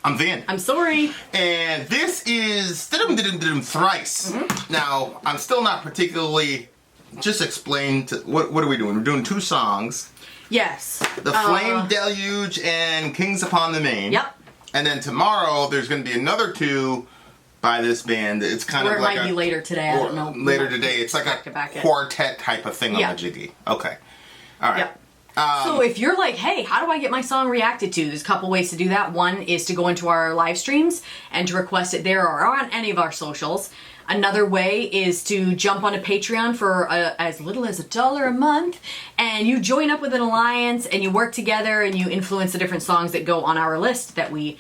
I'm Vin. I'm Sori. And this is Thrice. Now, I'm still not particularly... Just explain to... What are we doing? We're doing 2 songs. Yes. The Flame Deluge and Kings Upon the Maine. Yep. And then tomorrow, there's going to be another 2 by this band. It's kind or of it like might be later today. I don't know. Later today. It's like a quartet type of thing on the jiggy. Okay. All right. Yep. So if you're like, hey, how do I get my song reacted to? There's a couple ways to do that. One is to go into our live streams and to request it there or on any of our socials. Another way is to jump on a Patreon for as little as $1 a month, and you join up with an alliance and you work together and you influence the different songs that go on our list that we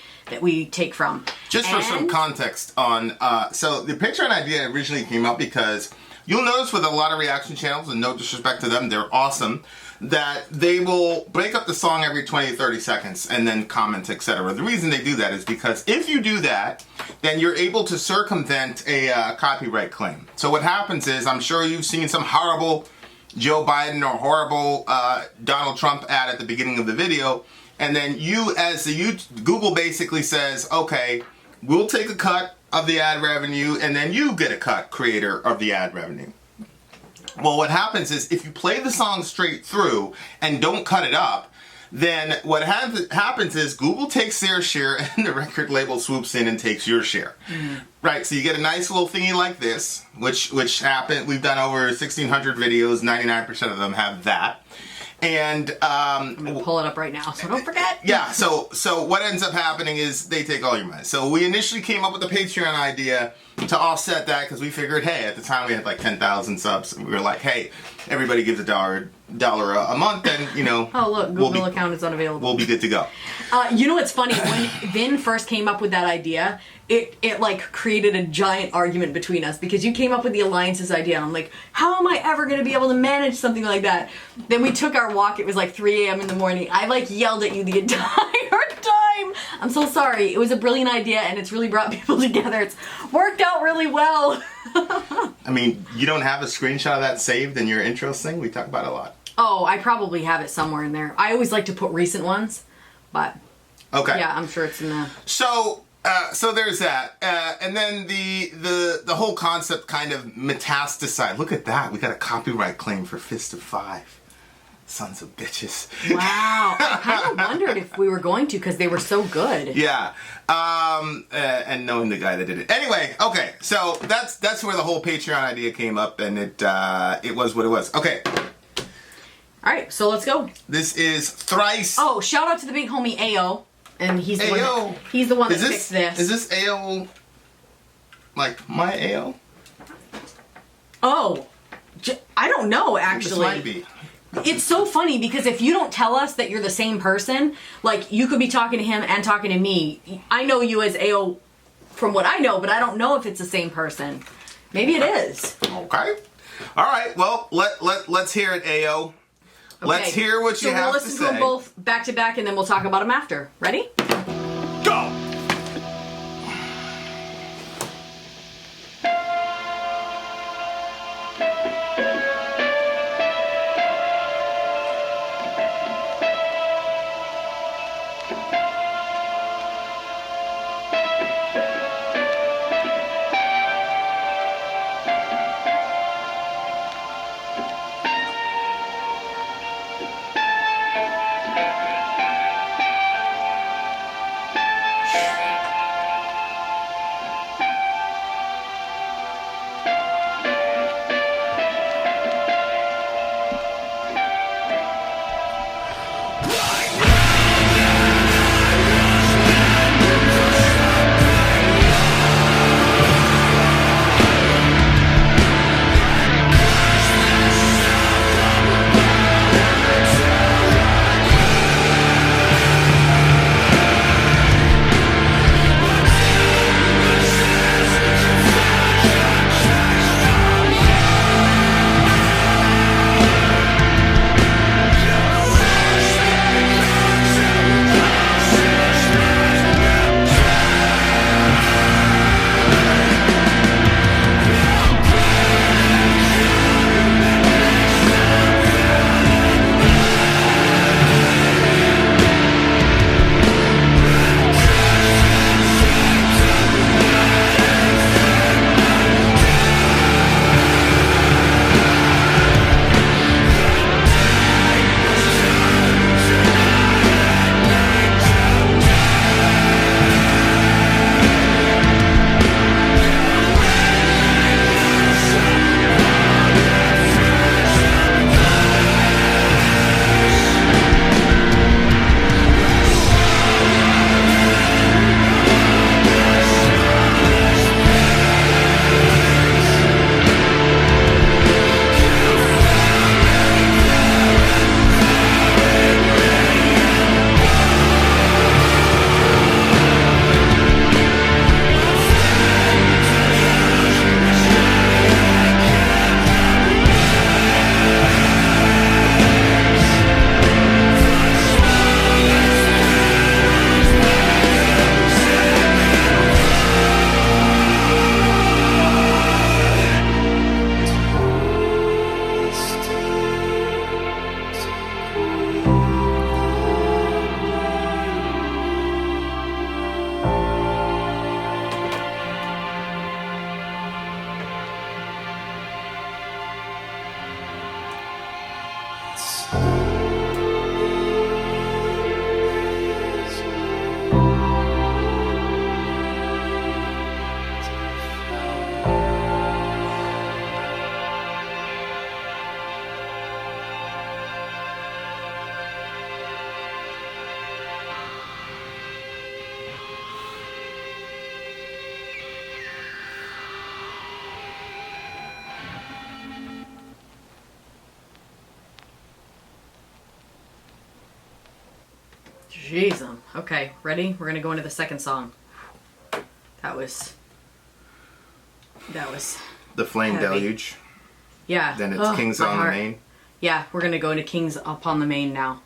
take from. Just for some context on, so the Patreon idea originally came up because you'll notice with a lot of reaction channels, and no disrespect to them, they're awesome, that they will break up the song every 20 to 30 seconds and then comment, etc. The reason they do that is because if you do that, then you're able to circumvent a copyright claim. So what happens is, I'm sure you've seen some horrible Joe Biden or horrible Donald Trump ad at the beginning of the video, and then Google basically says, okay, we'll take a cut of the ad revenue, and then you get a cut, creator of the ad revenue. Well, what happens is if you play the song straight through and don't cut it up, then what happens is Google takes their share and the record label swoops in and takes your share. Right, so you get a nice little thingy like this, which happened. We've done over 1,600 videos, 99% of them have that. And I'm gonna pull it up right now, so don't forget. Yeah, so what ends up happening is they take all your money. So we initially came up with the Patreon idea to offset that because we figured, hey, at the time we had like 10,000 subs, and we were like, hey, everybody gives $1 a month, and you know. Oh look, Google account is unavailable. We'll be good to go. You know what's funny? When Vin first came up with that idea, it like created a giant argument between us because you came up with the alliances idea. And I'm like, how am I ever going to be able to manage something like that? Then we took our walk. It was like 3 a.m. in the morning. I like yelled at you the entire time. I'm so sorry. It was a brilliant idea and it's really brought people together. It's worked out really well. I mean, you don't have a screenshot of that saved in your intros thing? We talk about it a lot. Oh, I probably have it somewhere in there. I always like to put recent ones, but okay. Yeah, I'm sure it's in the. So there's that, and then the whole concept kind of metastasized. Look at that, we got a copyright claim for Fist of 5. Sons of bitches. Wow, I kind of wondered if we were going to because they were so good. Yeah, and knowing the guy that did it. Anyway, okay, so that's where the whole Patreon idea came up, and it was what it was. Okay. All right, so let's go. This is Thrice. Oh, shout out to the big homie Ao, and he's the one that fixed this. Is this Ao like my Ao? Oh, I don't know actually. This might be. It's so funny because if you don't tell us that you're the same person, like you could be talking to him and talking to me. I know you as Ao from what I know, but I don't know if it's the same person. Maybe it is. Okay. All right. Well, let's hear it, Ao. Okay. Let's hear what you have to say. So we'll listen to them both back to back and then we'll talk about them after. Ready? Go! Jeez. Okay, ready? We're gonna go into the second song. That was The Flame heavy. Deluge. Yeah. Then it's Kings my on the heart. Maine. Yeah, we're gonna go into Kings Upon the Maine now.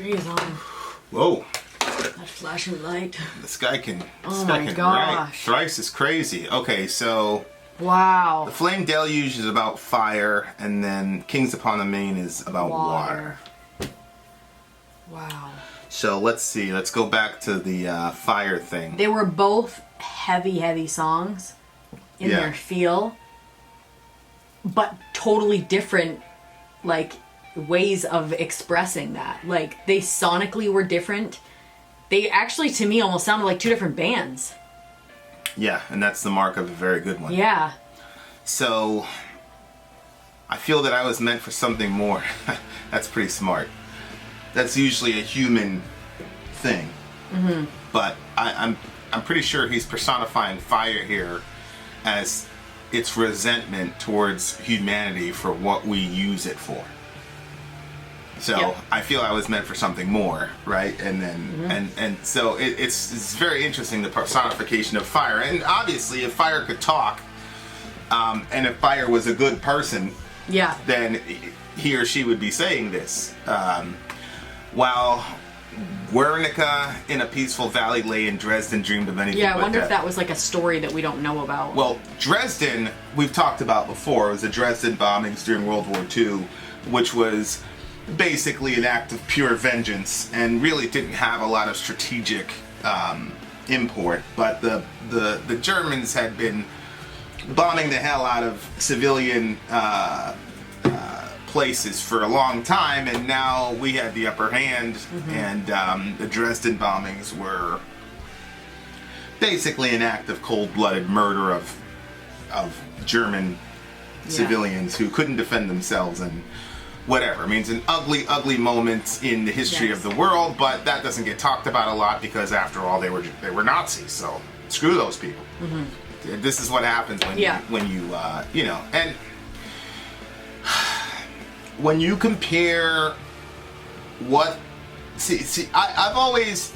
Jeez, Whoa. that flashing light. This guy can. Oh my gosh. Right. Thrice is crazy. Okay, so. Wow. The Flame Deluge is about fire, and then Kings Upon the Maine is about water. Wow. So let's see. Let's go back to the fire thing. They were both heavy songs in their feel, but totally different, like, ways of expressing that. Like, they sonically were different. They actually, to me, almost sounded like two different bands. Yeah, and that's the mark of a very good one. Yeah. So, I feel that I was meant for something more. That's pretty smart. That's usually a human thing. Mm-hmm. But I'm pretty sure he's personifying fire here as its resentment towards humanity for what we use it for. So I feel I was meant for something more, right? And then and so it's very interesting, the personification of fire. And obviously, if fire could talk, and if fire was a good person, then he or she would be saying this. While Guernica in a peaceful valley lay in Dresden dreamed of anything. Yeah, I wonder if that was like a story that we don't know about. Well, Dresden, we've talked about before. It was the Dresden bombings during World War II, which was basically an act of pure vengeance and really didn't have a lot of strategic import. But the Germans had been bombing the hell out of civilian places for a long time, and now we had the upper hand, and the Dresden bombings were basically an act of cold-blooded murder of German civilians who couldn't defend themselves, and whatever. I mean, it's an ugly moment in the history of the world, but that doesn't get talked about a lot because, after all, they were Nazis. So screw those people. This is what happens when you you know. And when you compare I've always,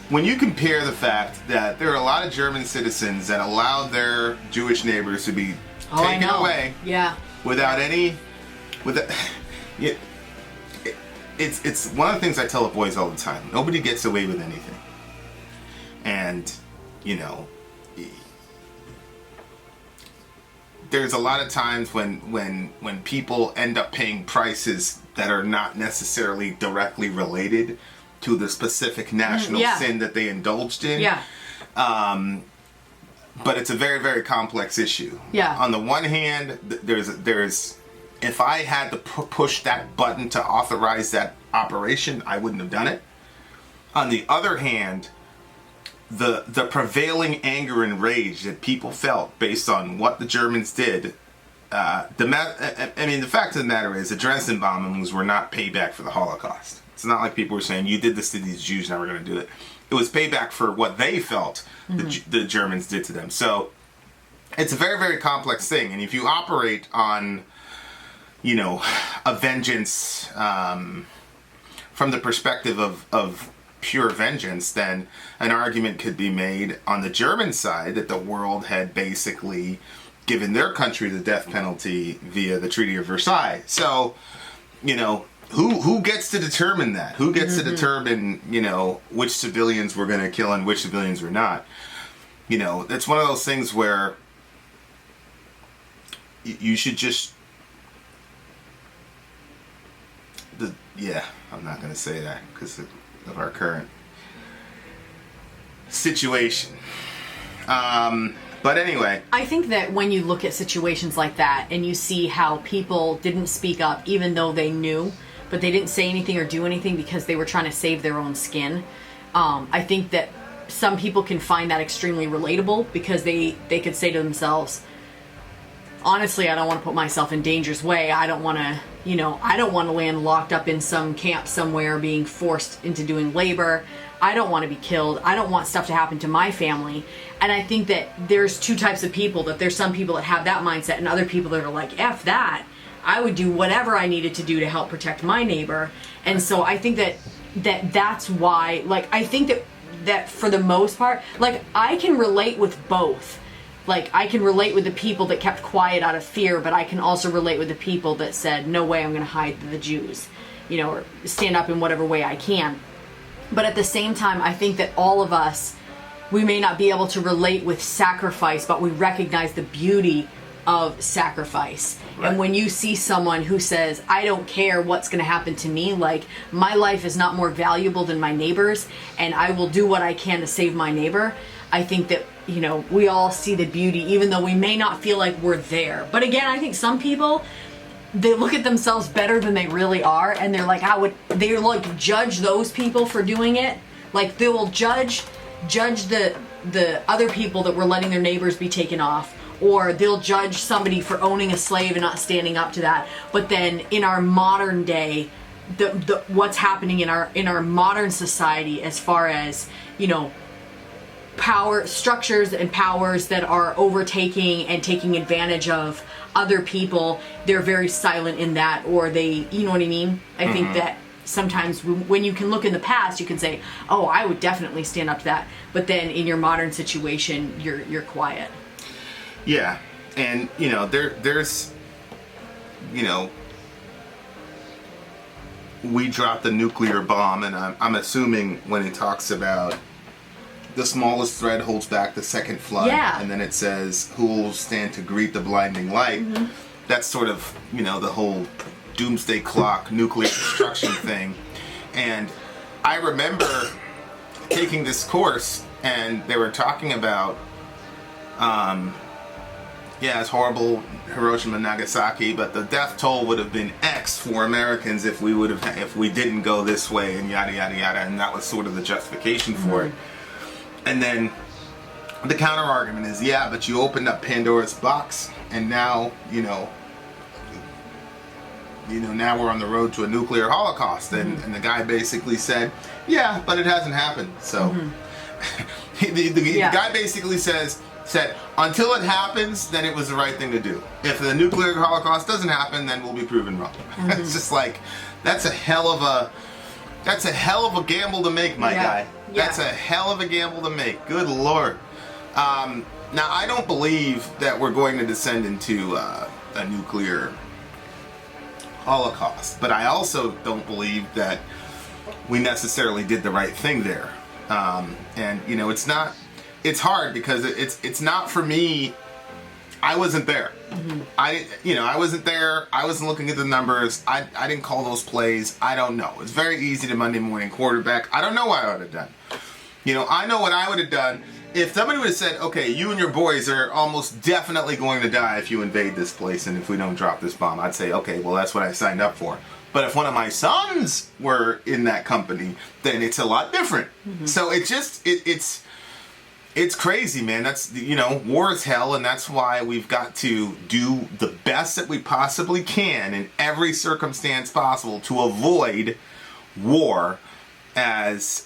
when you compare the fact that there are a lot of German citizens that allowed their Jewish neighbors to be taken away without any, it's one of the things I tell the boys all the time. Nobody gets away with anything. And, you know, there's a lot of times when people end up paying prices that are not necessarily directly related to the specific national sin that they indulged in. But it's a very, very complex issue. On the one hand, there's if I had to push that button to authorize that operation, I wouldn't have done it. On the other hand, the prevailing anger and rage that people felt based on what the Germans did, I mean, the fact of the matter is the Dresden bombings were not payback for the Holocaust. It's not like people were saying, you did this to these Jews, now we're going to do it. It was payback for what they felt the Germans did to them. So it's a very, very complex thing. And if you operate on, you know, a vengeance from the perspective of pure vengeance, then an argument could be made on the German side that the world had basically given their country the death penalty via the Treaty of Versailles. So, you know, who gets to determine that? Who gets to determine, you know, which civilians we're going to kill and which civilians we're not? You know, it's one of those things where you should just... I'm not going to say that because of our current situation. But anyway. I think that when you look at situations like that and you see how people didn't speak up even though they knew, but they didn't say anything or do anything because they were trying to save their own skin, I think that some people can find that extremely relatable because they could say to themselves, honestly, I don't want to put myself in danger's way. I don't want to, you know, I don't want to land locked up in some camp somewhere being forced into doing labor. I don't want to be killed. I don't want stuff to happen to my family. And I think that there's two types of people, that there's some people that have that mindset and other people that are like, F that. I would do whatever I needed to do to help protect my neighbor. And so I think that's why, like, I think that for the most part, like, I can relate with both. Like, I can relate with the people that kept quiet out of fear, but I can also relate with the people that said, no way, I'm going to hide the Jews. or stand up in whatever way I can. But at the same time, I think that all of us, we may not be able to relate with sacrifice, but we recognize the beauty of sacrifice. Right. And when you see someone who says, I don't care what's going to happen to me, like, my life is not more valuable than my neighbor's, and I will do what I can to save my neighbor, I think that, we all see the beauty, even though we may not feel like we're there. But again, I think some people, they look at themselves better than they really are, and they're like, they like judge those people for doing it. Like, they will judge the other people that were letting their neighbors be taken off, or they'll judge somebody for owning a slave and not standing up to that. But then in our modern day, the what's happening in our modern society, as far as power structures and powers that are overtaking and taking advantage of other people, they're very silent in that, or they, you know what I mean? I think that sometimes when you can look in the past, you can say, oh, I would definitely stand up to that. But then in your modern situation, you're quiet. Yeah. And, there's, we dropped the nuclear bomb, and I'm assuming when it talks about the smallest thread holds back the second flood, and then it says, who will stand to greet the blinding light? That's sort of, the whole doomsday clock, nuclear destruction thing. And I remember taking this course, and they were talking about, it's horrible, Hiroshima and Nagasaki, but the death toll would have been X for Americans if we didn't go this way, and yada yada yada, and that was sort of the justification for it. And then the counter argument is, but you opened up Pandora's box, and now, now we're on the road to a nuclear holocaust. And the guy basically said, but it hasn't happened. So the guy basically said, until it happens, then it was the right thing to do. If the nuclear holocaust doesn't happen, then we'll be proven wrong. It's just like, that's a hell of a gamble to make, my guy. That's a hell of a gamble to make. Good Lord. Now, I don't believe that we're going to descend into a nuclear holocaust, but I also don't believe that we necessarily did the right thing there. And it's hard because it's not for me. I wasn't there. I wasn't there. I wasn't looking at the numbers. I didn't call those plays. I don't know. It's very easy to Monday morning quarterback. I don't know what I would have done. I know what I would have done. If somebody would have said, okay, you and your boys are almost definitely going to die if you invade this place and if we don't drop this bomb, I'd say, okay, well, that's what I signed up for. But if one of my sons were in that company, then it's a lot different. So it's crazy, man. That's, war is hell, and that's why we've got to do the best that we possibly can in every circumstance possible to avoid war as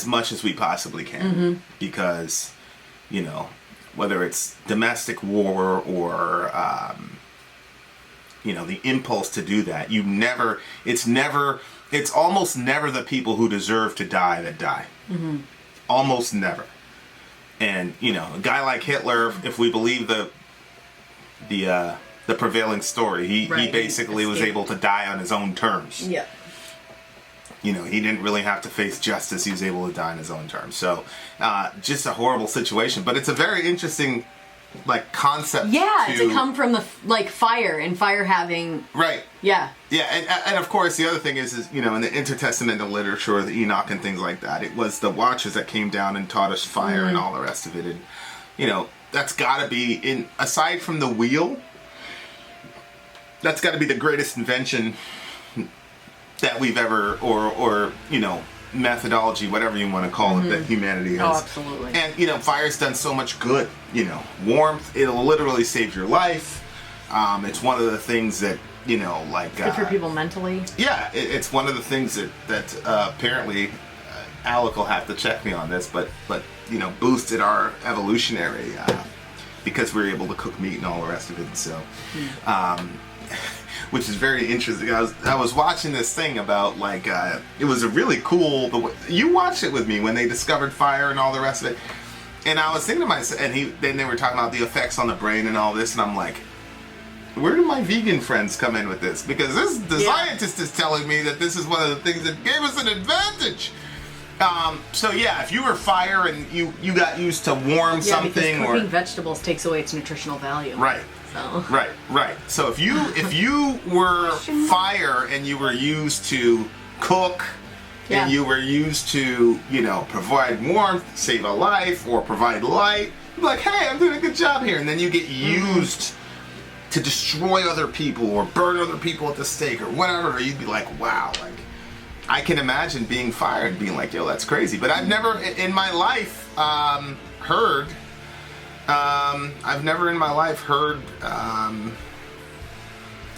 much as we possibly can. Because, whether it's domestic war or, the impulse to do that, it's almost never the people who deserve to die that die. Almost never. And, a guy like Hitler, if we believe the prevailing story, he basically was able to die on his own terms. Yeah. He didn't really have to face justice. He was able to die on his own terms. So, just a horrible situation. But it's a very interesting, concept. Yeah, to come from the, fire, and fire having... Right. Yeah. Yeah, and of course, the other thing is in the intertestamental literature, the Enoch and things like that, it was the Watchers that came down and taught us fire and all the rest of it. And, that's got to be, aside from the wheel, that's got to be the greatest invention that we've ever, or methodology, whatever you want to call it, that humanity has. Oh, absolutely. And, fire's done so much good. Warmth, it'll literally save your life. It's one of the things that, good for people mentally. Yeah, it's one of the things that apparently, Alec will have to check me on this, but boosted our evolutionary, because we were able to cook meat and all the rest of it. So, which is very interesting. I was watching this thing about it was a really cool. You watched it with me when they discovered fire and all the rest of it, and I was thinking to myself, and then they were talking about the effects on the brain and all this, and I'm like, where do my vegan friends come in with this? Because the scientist is telling me that this is one of the things that gave us an advantage. So yeah, if you were fire and you got used to warm something, because cooking vegetables takes away its nutritional value. Right. So. Right. So if you were fire and you were used to cook, and you were used to, provide warmth, save a life, or provide light, you'd be like, hey, I'm doing a good job here. And then you get used to destroy other people or burn other people at the stake or whatever. You'd be like, wow, like, I can imagine being fired and being like, yo, that's crazy. But I've never in my life heard a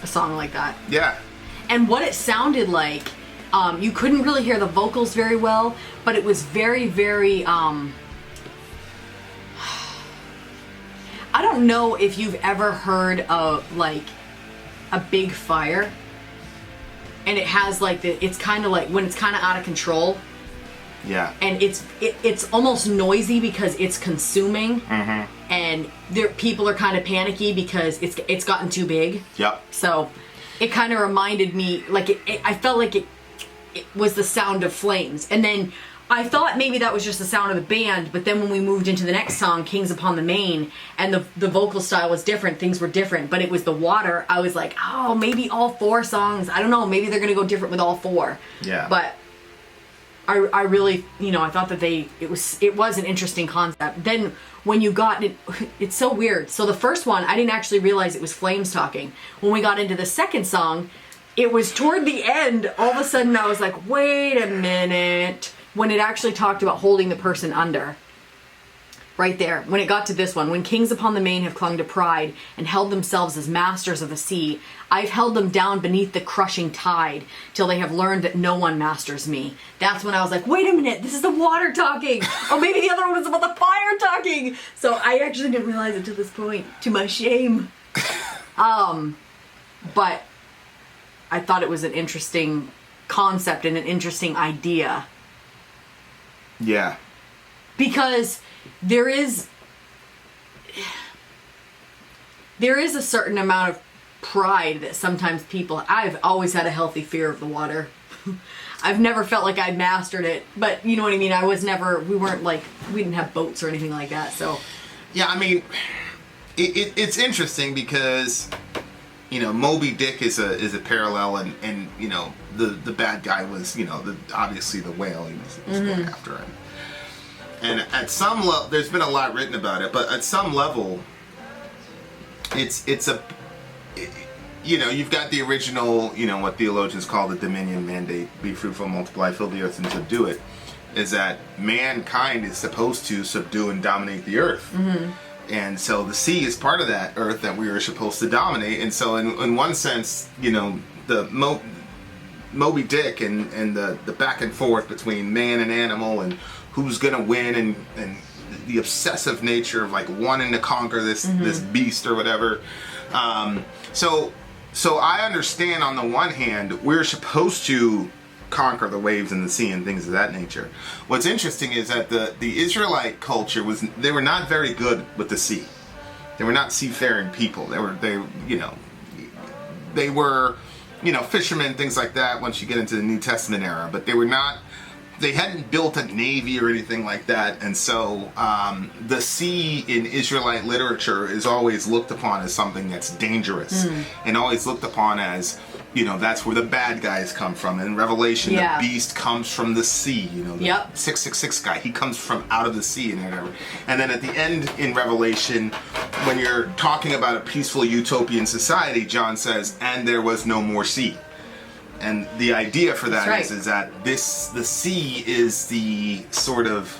song like that. Yeah. And what it sounded like, you couldn't really hear the vocals very well, but it was very, very, I don't know if you've ever heard of, like, a big fire, and it has, like, it's kind of like, when it's kind of out of control. Yeah. And it's almost noisy because it's consuming, and people are kind of panicky because it's gotten too big. Yep. So it kind of reminded me, like, I felt like it was the sound of flames. And then I thought maybe that was just the sound of the band, but then when we moved into the next song, Kings Upon the Maine, and the vocal style was different, things were different, but it was the water, I was like, oh, maybe all 4 songs, I don't know, maybe they're gonna go different with all 4. Yeah. But I really, I thought that it was an interesting concept. Then when you got it, it's so weird. So the first one, I didn't actually realize it was flames talking. When we got into the second song, it was toward the end, all of a sudden I was like, wait a minute, when it actually talked about holding the person under. Right there, when it got to this one, when kings upon the main have clung to pride and held themselves as masters of the sea, I've held them down beneath the crushing tide till they have learned that no one masters me. That's when I was like, wait a minute, this is the water talking. Or maybe the other one was about the fire talking. So I actually didn't realize it to this point, to my shame. But I thought it was an interesting concept and an interesting idea. Yeah. Because there is a certain amount of pride that sometimes I've always had a healthy fear of the water. I've never felt like I mastered it, but you know what I mean? We didn't have boats or anything like that, so. Yeah, I mean, it's interesting because, Moby Dick is a parallel, and the bad guy was, obviously the whale he was going after him. And at some level, there's been a lot written about it, but at some level, you've got the original, what theologians call the dominion mandate, be fruitful, multiply, fill the earth, and subdue it, is that mankind is supposed to subdue and dominate the earth. Mm-hmm. And so the sea is part of that earth that we are supposed to dominate. And so in one sense, the Moby Dick and the back and forth between man and animal and who's gonna win and the obsessive nature of like wanting to conquer this beast or whatever. So I understand on the one hand we're supposed to conquer the waves and the sea and things of that nature. What's interesting is that the Israelite culture they were not very good with the sea. They were not seafaring people. They were fishermen, things like that once you get into the New Testament era, but they hadn't built a navy or anything like that, and so the sea in Israelite literature is always looked upon as something that's dangerous, and always looked upon as, that's where the bad guys come from. In Revelation, the beast comes from the sea, the 666 guy, he comes from out of the sea and whatever. And then at the end in Revelation, when you're talking about a peaceful utopian society, John says, and there was no more sea. And the idea for that is that the sea is the sort of,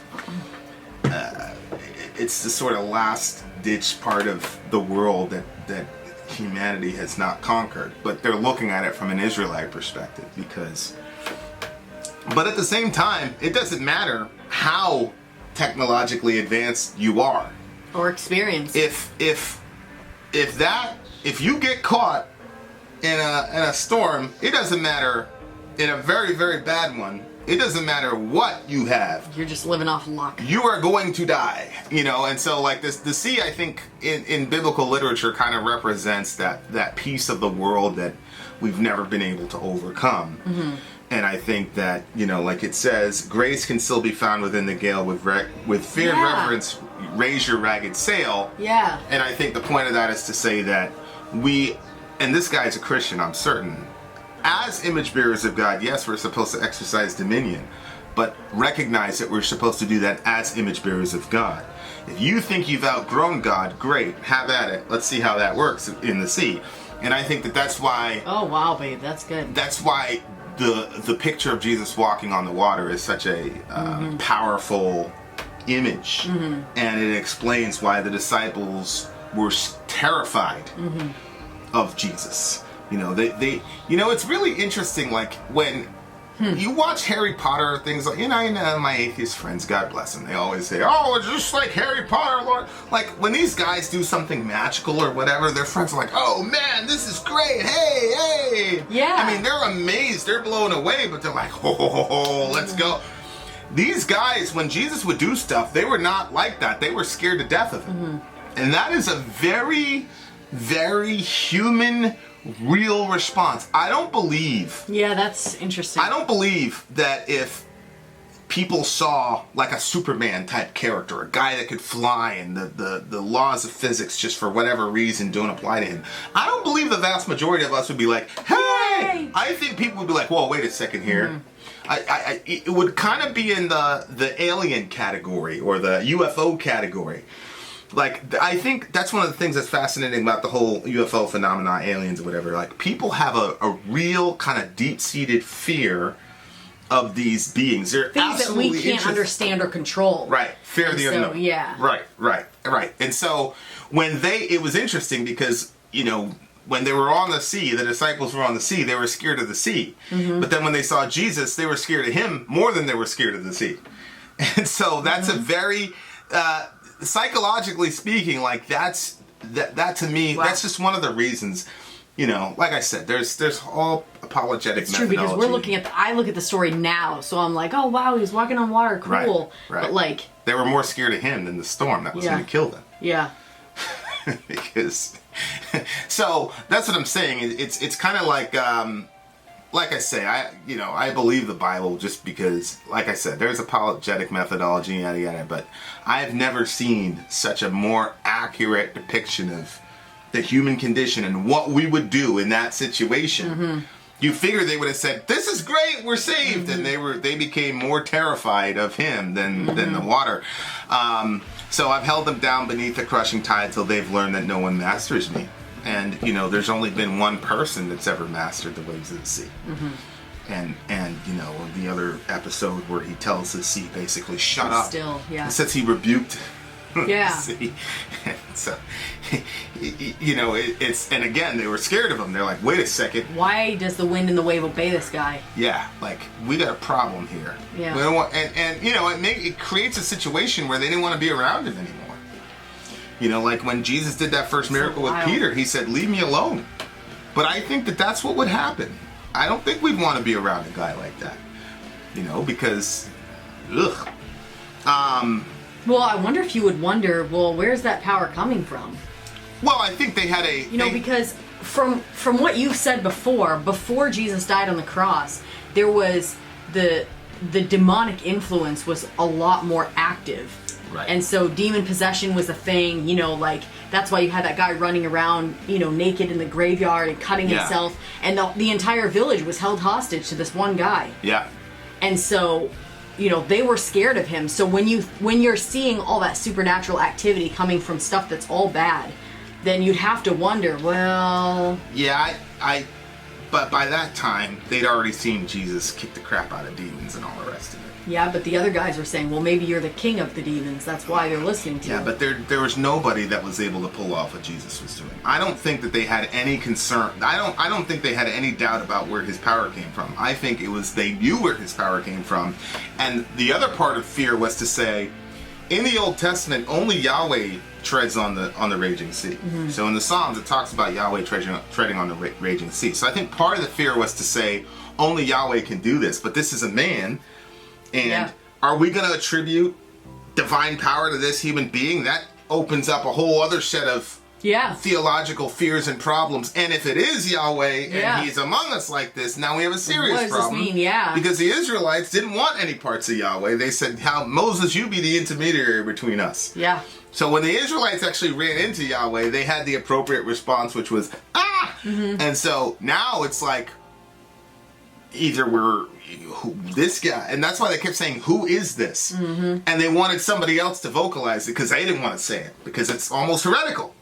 it's the sort of last ditch part of the world that humanity has not conquered. But they're looking at it from an Israelite perspective but at the same time, it doesn't matter how technologically advanced you are. Or experienced. If you get caught in a storm, it doesn't matter, in a very, very bad one, It doesn't matter what you have. You're just living off luck. You are going to die, and so like this, the sea, I think in biblical literature kind of represents that piece of the world that we've never been able to overcome. Mm-hmm. And I think that, like it says, grace can still be found within the gale with fear and reverence, raise your ragged sail. Yeah. And I think the point of that is to say that and this guy's a Christian, I'm certain, as image bearers of God, yes, we're supposed to exercise dominion, but recognize that we're supposed to do that as image bearers of God. If you think you've outgrown God, great, have at it. Let's see how that works in the sea. And I think that's why... Oh, wow, babe, that's good. That's why the picture of Jesus walking on the water is such a powerful image. Mm-hmm. And it explains why the disciples were terrified of Jesus. It's really interesting, like when you watch Harry Potter, things like, I know my atheist friends, God bless them, they always say, oh, it's just like Harry Potter, Lord. Like when these guys do something magical or whatever, their friends are like, oh man, this is great, hey. Yeah. I mean, they're amazed, they're blown away, but they're like, ho, let's go. These guys, when Jesus would do stuff, they were not like that. They were scared to death of him. Mm-hmm. And that is a very, very human, real response. I don't believe... Yeah, that's interesting. I don't believe that if people saw like a Superman type character, a guy that could fly and the laws of physics just for whatever reason don't apply to him, I don't believe the vast majority of us would be like, hey! Yay! I think people would be like, whoa, wait a second here. Mm-hmm. It would kind of be in the alien category or the UFO category. Like, I think that's one of the things that's fascinating about the whole UFO phenomenon, aliens or whatever. Like, people have a real kind of deep-seated fear of these beings. They're things that we can't understand or control. Right. Fear of the unknown. Yeah. Right. And so, it was interesting because, when they were on the sea, the disciples were on the sea, they were scared of the sea. Mm-hmm. But then when they saw Jesus, they were scared of him more than they were scared of the sea. And so that's a very, psychologically speaking, like that to me, that's just one of the reasons, like I said, there's all apologetic it's methodology. True, because I look at the story now, so I'm like, oh wow, he's walking on water, cool. Right. But like... They were more scared of him than the storm that was going to kill them. Yeah. Because... So that's what I'm saying. It's kind of like I say, I believe the Bible just because, like I said, there's apologetic methodology, yada yada. But I've never seen such a more accurate depiction of the human condition and what we would do in that situation. Mm-hmm. You figure they would have said, "This is great, we're saved," and they became more terrified of him than the water. So I've held them down beneath the crushing tide till they've learned that no one masters me. And, there's only been one person that's ever mastered the waves of the sea. Mm-hmm. And the other episode where he tells the sea basically, shut up. Still, yeah. It says he rebuked the sea. So, and again, they were scared of him. They're like, wait a second. Why does the wind and the wave obey this guy? Yeah, like, we got a problem here. Yeah. We don't want, it creates a situation where they didn't want to be around him anymore. Like when Jesus did that first miracle with Peter, he said, leave me alone. But I think that's what would happen. I don't think we'd want to be around a guy like that. Because, ugh. Well, I wonder if you would wonder, where's that power coming from? Well, I think they had because from what you've said before Jesus died on the cross, there was the demonic influence was a lot more active. Right. And so demon possession was a thing, that's why you had that guy running around, naked in the graveyard and cutting himself. And the entire village was held hostage to this one guy. Yeah. And so, they were scared of him. So when you're seeing all that supernatural activity coming from stuff that's all bad, then you'd have to wonder, well... Yeah, but by that time, they'd already seen Jesus kick the crap out of demons and all the rest of it. Yeah, but the other guys were saying, well, maybe you're the king of the demons. That's why they're listening to you. Yeah, but there was nobody that was able to pull off what Jesus was doing. I don't think that they had any concern. I don't think they had any doubt about where his power came from. I think it was they knew where his power came from. And the other part of fear was to say, in the Old Testament, only Yahweh treads on the raging sea. Mm-hmm. So in the Psalms, it talks about Yahweh treading on the raging sea. So I think part of the fear was to say, only Yahweh can do this. But this is a man And are we going to attribute divine power to this human being? That opens up a whole other set of theological fears and problems. And if it is Yahweh and he's among us like this, now we have a serious problem. What does this mean? Because the Israelites didn't want any parts of Yahweh. They said, "How Moses, you be the intermediary between us." Yeah. So when the Israelites actually ran into Yahweh, they had the appropriate response, which was, "Ah!" And so now it's like, either we're this guy, and that's why they kept saying, "Who is this?" And they wanted somebody else to vocalize it because they didn't want to say it because it's almost heretical.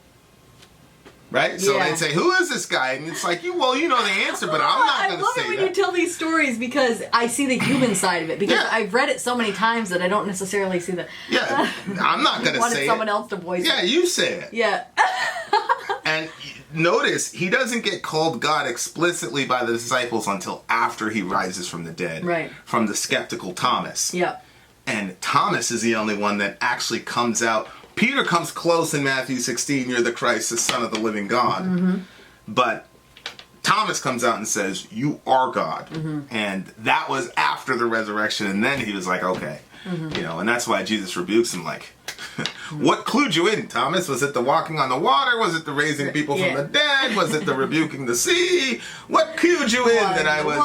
Right? So they'd say, "Who is this guy?" And it's like, you know the answer, but I'm not going to say that. I love it when you tell these stories because I see the human side of it. Because I've read it so many times that I don't necessarily see the... Yeah, I'm not going to say it. Wanted someone else to voice it. Yeah, you say it. Yeah. And notice, he doesn't get called God explicitly by the disciples until after he rises from the dead. Right. From the skeptical Thomas. Yeah. And Thomas is the only one that actually comes out. Peter comes close in Matthew 16, "You're the Christ, the Son of the living God." But Thomas comes out and says, "You are God." And that was after the resurrection. And then he was like, okay. And that's why Jesus rebukes him like, "What clued you in, Thomas? Was it the walking on the water? Was it the raising people from the dead? Was it the rebuking the sea? What clued you in that I was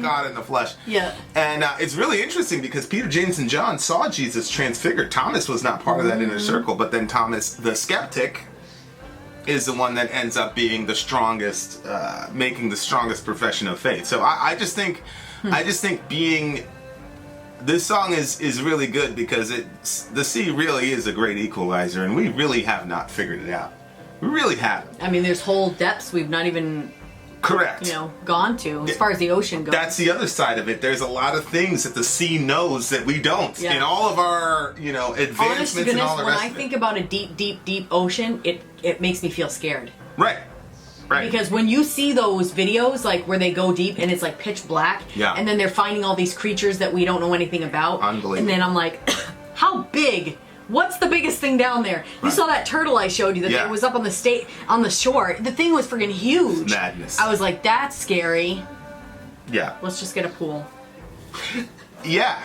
God in the flesh?" Yeah. And it's really interesting because Peter, James, and John saw Jesus transfigured. Thomas was not part of that inner circle, but then Thomas, the skeptic, is the one that ends up being the strongest, making the strongest profession of faith. So I just think, being... This song is really good because the sea really is a great equalizer, and we really have not figured it out. We really haven't. I mean, there's whole depths we've not even... Correct. Gone to, as far as the ocean goes. That's the other side of it. There's a lot of things that the sea knows that we don't. In all of our, advancements Honest to goodness, and all the rest when I think about a deep, deep, deep ocean, it makes me feel scared. Right. Right. Because when you see those videos, like where they go deep and it's like pitch black, and then they're finding all these creatures that we don't know anything about, unbelievable. And then I'm like, how big? What's the biggest thing down there? You saw that turtle I showed you that was up on the shore. The thing was friggin' huge. It's madness. I was like, that's scary. Yeah. Let's just get a pool. Yeah,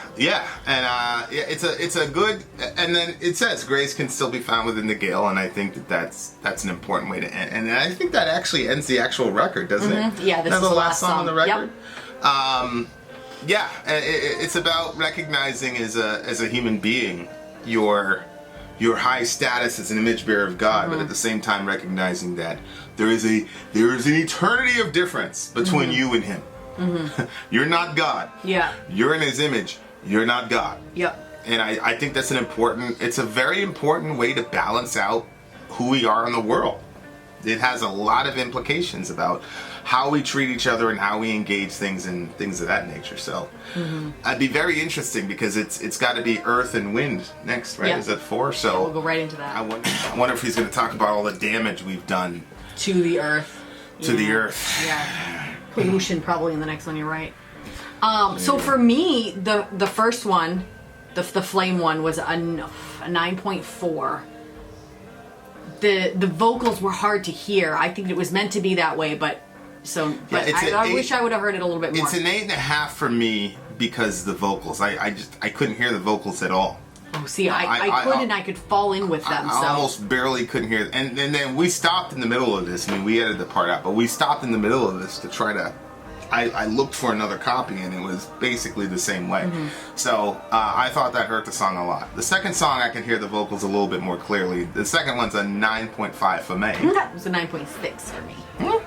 and it's a good, and then it says grace can still be found within the gale, and I think that's an important way to end, and I think that actually ends the actual record, doesn't it? Yeah, this is the last song on the record. Yep. It's about recognizing as a human being your high status as an image bearer of God, but at the same time recognizing that there is an eternity of difference between you and Him. You're not God. Yeah. You're in His image. You're not God. Yep. And I think that's it's a very important way to balance out who we are in the world. It has a lot of implications about how we treat each other and how we engage things and things of that nature. So it'd be very interesting because it's got to be earth and wind next, right? Yep. Is that 4? So we'll go right into that. I wonder if he's going to talk about all the damage we've done to the earth. To the earth. Yeah. Pollution probably in the next one, you're right. So for me, the first one, the flame one, was a 9.4. The vocals were hard to hear. I think it was meant to be that way, but I wish I would have heard it a little bit more. It's an 8.5 for me because the vocals. I couldn't hear the vocals at all. Oh, see, I could fall in with them. I almost barely couldn't hear it. And then we stopped in the middle of this. I mean, we edited the part out, but we stopped in the middle of this to try to... I looked for another copy, and it was basically the same way. So I thought that hurt the song a lot. The second song, I can hear the vocals a little bit more clearly. The second one's a 9.5 for me. That was a 9.6 for me.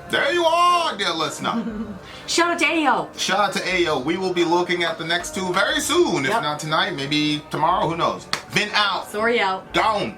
There you are, dear listener. Shout out to Ayo. Shout out to Ayo. We will be looking at the next two very soon. If not tonight, maybe tomorrow. Who knows? Vin out. Sori out. Down.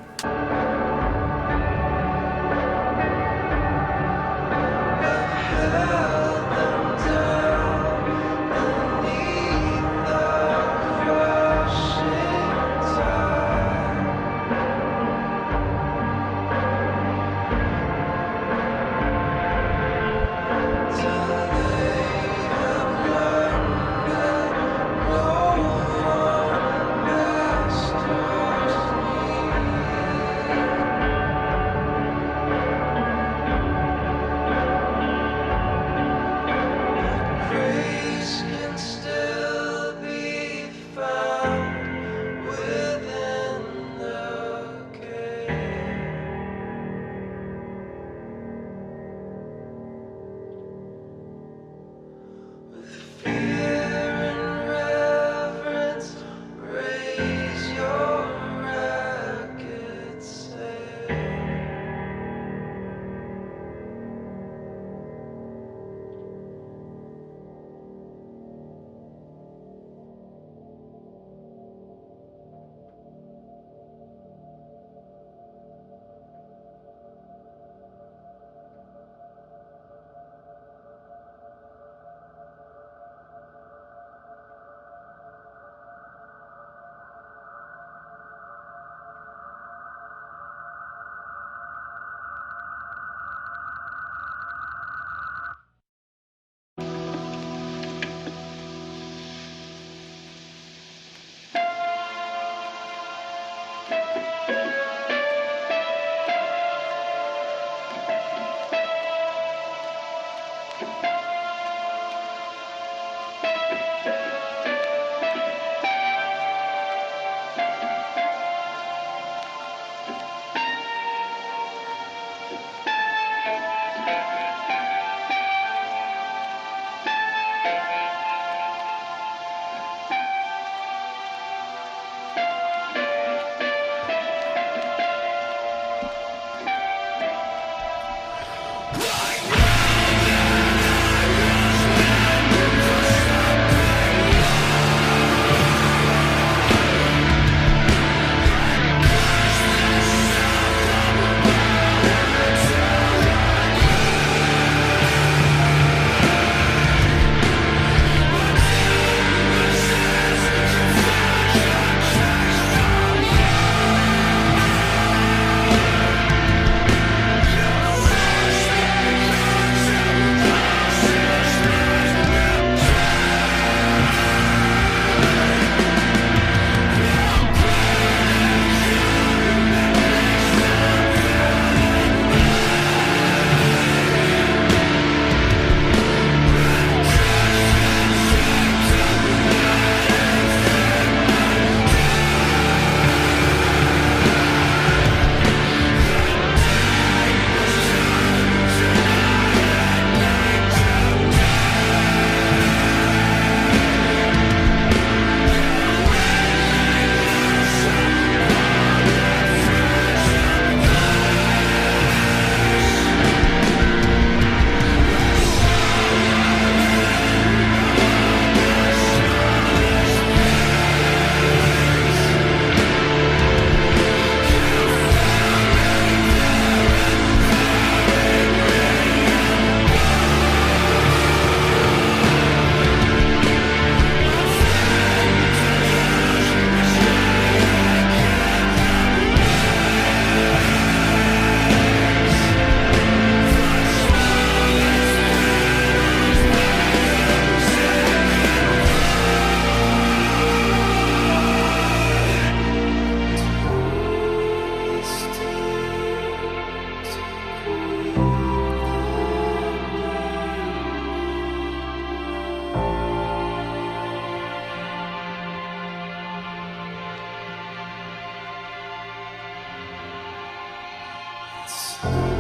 Bye.